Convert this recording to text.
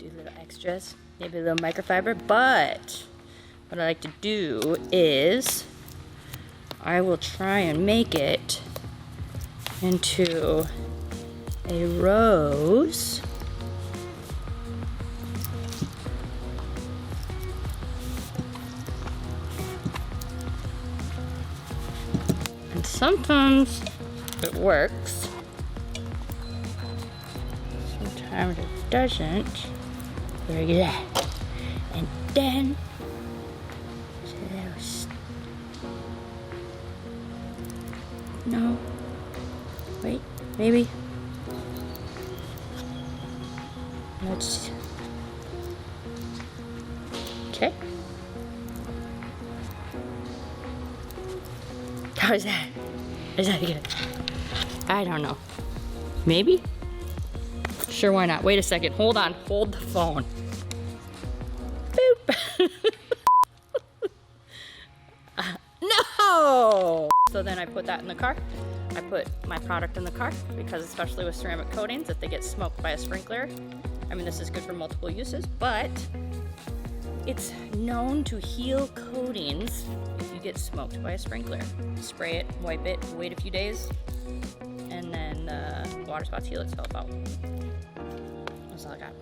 do little extras, maybe a little microfiber, but what I like to do is I will try and make it into a rose. And sometimes it works. Sometimes it doesn't. Look at that. And then no. Wait, maybe. Let's. Okay. How is that? Is that good? I don't know. Maybe? Sure, why not? Wait a second. Hold on. Hold the phone. Boop. No! So then I put that in the car. I put my product in the car because especially with ceramic coatings, if they get smoked by a sprinkler, I mean, this is good for multiple uses, but it's known to heal coatings if you get smoked by a sprinkler. Spray it, wipe it, wait a few days, and then the water spots heal itself out. That's all I got.